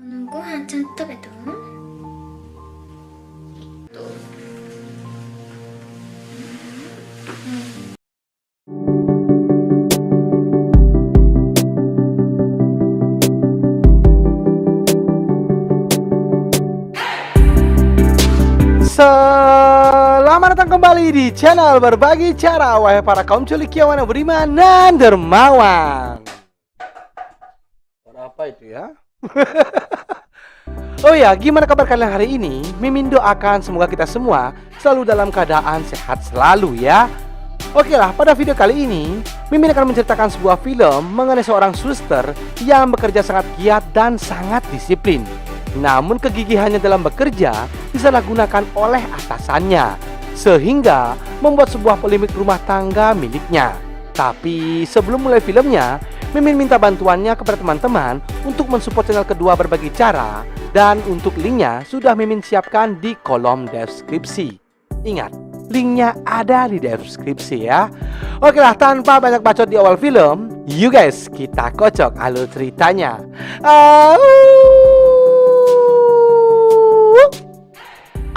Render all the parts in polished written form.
ご飯ちゃんと食べたの？と、Selamat datang kembali di channel Berbagi Cara, wahai para kaum cendekiawan yang beriman dan dermawan. Apa itu ya? Oh ya, gimana kabar kalian hari ini? Mimin doakan semoga kita semua selalu dalam keadaan sehat selalu ya. Oke lah, pada video kali ini Mimin akan menceritakan sebuah film mengenai seorang suster yang bekerja sangat giat dan sangat disiplin. Namun kegigihannya dalam bekerja disalahgunakan oleh atasannya, sehingga membuat sebuah polemik rumah tangga miliknya. Tapi sebelum mulai filmnya, Mimin minta bantuannya kepada teman-teman untuk mensupport channel kedua Berbagi Cara. Dan untuk linknya sudah Mimin siapkan di kolom deskripsi. Ingat, linknya ada di deskripsi ya. Oke lah, tanpa banyak bacot di awal film, you guys, kita kocok alur ceritanya. Au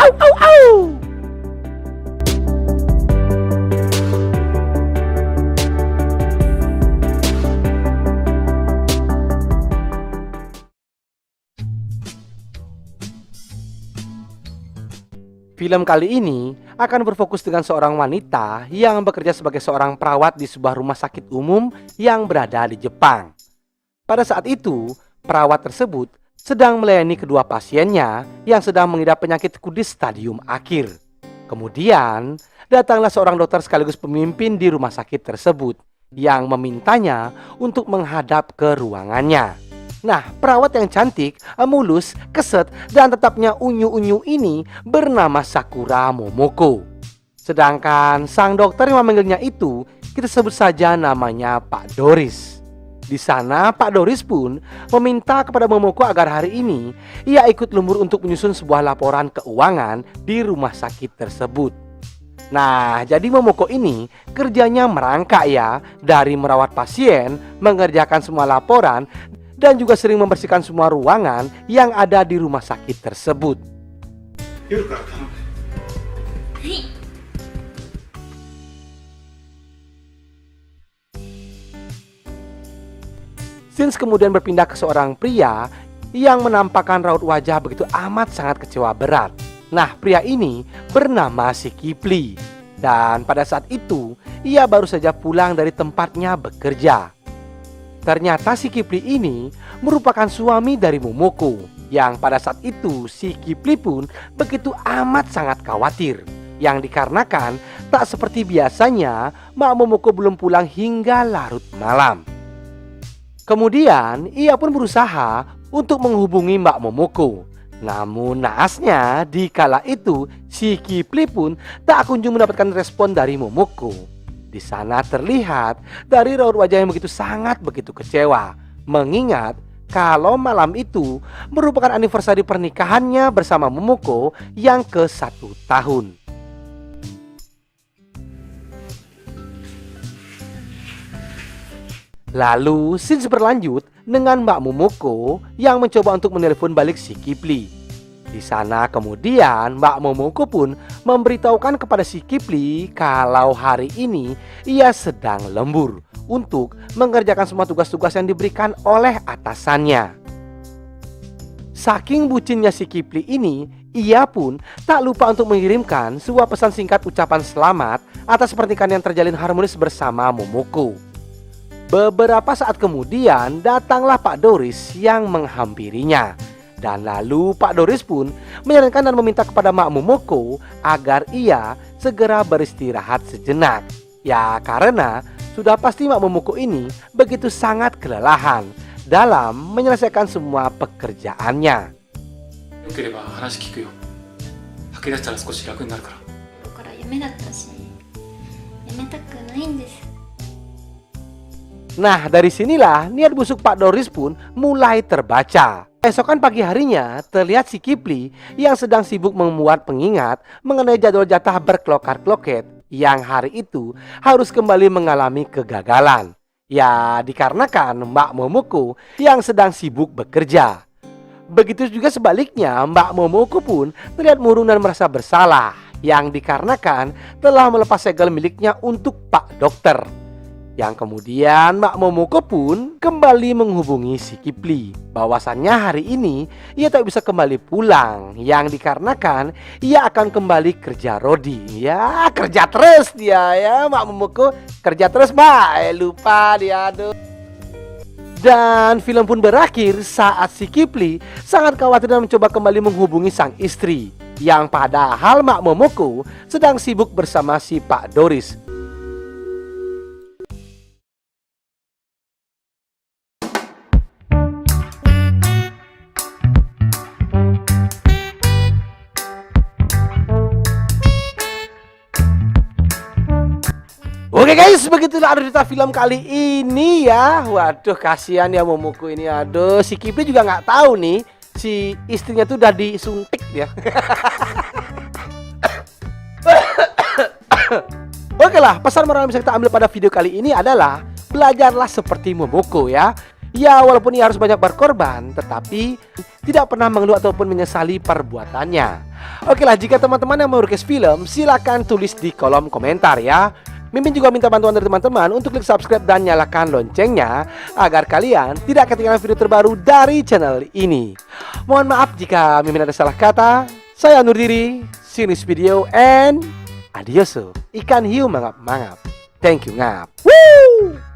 au au. Film kali ini akan berfokus dengan seorang wanita yang bekerja sebagai seorang perawat di sebuah rumah sakit umum yang berada di Jepang. Pada saat itu, perawat tersebut sedang melayani kedua pasiennya yang sedang mengidap penyakit kudis stadium akhir. Kemudian, datanglah seorang dokter sekaligus pemimpin di rumah sakit tersebut yang memintanya untuk menghadap ke ruangannya. Nah, perawat yang cantik, mulus, keset, dan tetapnya unyu-unyu ini bernama Sakura Momoko. Sedangkan sang dokter yang memanggilnya itu, kita sebut saja namanya Pak Doris. Di sana, Pak Doris pun meminta kepada Momoko agar hari ini ia ikut lembur untuk menyusun sebuah laporan keuangan di rumah sakit tersebut. Nah, jadi Momoko ini kerjanya merangkak ya, dari merawat pasien, mengerjakan semua laporan, dan juga sering membersihkan semua ruangan yang ada di rumah sakit tersebut. Sins kemudian berpindah ke seorang pria yang menampakkan raut wajah begitu amat sangat kecewa berat. Nah, pria ini bernama si Kipli. Dan pada saat itu, ia baru saja pulang dari tempatnya bekerja. Ternyata si Kipli ini merupakan suami dari Momoko, yang pada saat itu si Kipli pun begitu amat sangat khawatir, yang dikarenakan tak seperti biasanya Mak Momoko belum pulang hingga larut malam. Kemudian ia pun berusaha untuk menghubungi Mbak Momoko. Namun naasnya di kala itu si Kipli pun tak kunjung mendapatkan respon dari Momoko. Di sana terlihat dari raut wajah yang begitu kecewa, mengingat kalau malam itu merupakan anniversary pernikahannya bersama Momoko yang ke-1 tahun. Lalu scenes berlanjut dengan Mbak Momoko yang mencoba untuk menelepon balik si Kipli. Di sana kemudian Mbak Momoko pun memberitahukan kepada si Kipli kalau hari ini ia sedang lembur untuk mengerjakan semua tugas-tugas yang diberikan oleh atasannya. Saking bucinnya si Kipli ini, ia pun tak lupa untuk mengirimkan sebuah pesan singkat ucapan selamat atas pernikahan yang terjalin harmonis bersama Momoko. Beberapa saat kemudian datanglah Pak Doris yang menghampirinya. Dan lalu Pak Doris pun menyarankan dan meminta kepada Mak Momoko agar ia segera beristirahat sejenak. Ya karena sudah pasti Mak Momoko ini begitu sangat kelelahan dalam menyelesaikan semua pekerjaannya. よければ話聞くよ。吐き出したら少し楽になるから。だから夢だったし、やめたくないんです。 Nah, dari sinilah niat busuk Pak Doris pun mulai terbaca. Esokan pagi harinya, terlihat si Kipli yang sedang sibuk membuat pengingat mengenai jadwal jatah berklokat-kloket yang hari itu harus kembali mengalami kegagalan. Ya, dikarenakan Mbak Momoko yang sedang sibuk bekerja. Begitu juga sebaliknya, Mbak Momoko pun terlihat murung dan merasa bersalah yang dikarenakan telah melepas segel miliknya untuk Pak Dokter. Yang kemudian Mbak Momoko pun kembali menghubungi si Kipli bahwasannya hari ini ia tak bisa kembali pulang yang dikarenakan ia akan kembali kerja rodi. Ya, kerja terus dia ya, Mbak Momoko kerja terus, Mbak. Lupa dia, aduh. Dan film pun berakhir saat si Kipli sangat khawatir dan mencoba kembali menghubungi sang istri, yang padahal Mbak Momoko sedang sibuk bersama si Pak Doris. Oke guys, begitulah cerita film kali ini ya. Waduh, kasihan ya Momoko ini. Aduh, si Kipli juga nggak tahu nih si istrinya tuh udah disuntik dia. Oke lah, pesan moral yang bisa kita ambil pada video kali ini adalah belajarlah seperti Momoko ya. Ya, walaupun ia harus banyak berkorban, tetapi tidak pernah mengeluh ataupun menyesali perbuatannya. Oke lah, jika teman-teman yang mau request film, silakan tulis di kolom komentar ya. Mimin juga minta bantuan dari teman-teman untuk klik subscribe dan nyalakan loncengnya agar kalian tidak ketinggalan video terbaru dari channel ini. Mohon maaf jika Mimin ada salah kata. Saya undur diri. See you next video and adios. Ikan hiu mangap-mangap. Thank you ngap. Woo!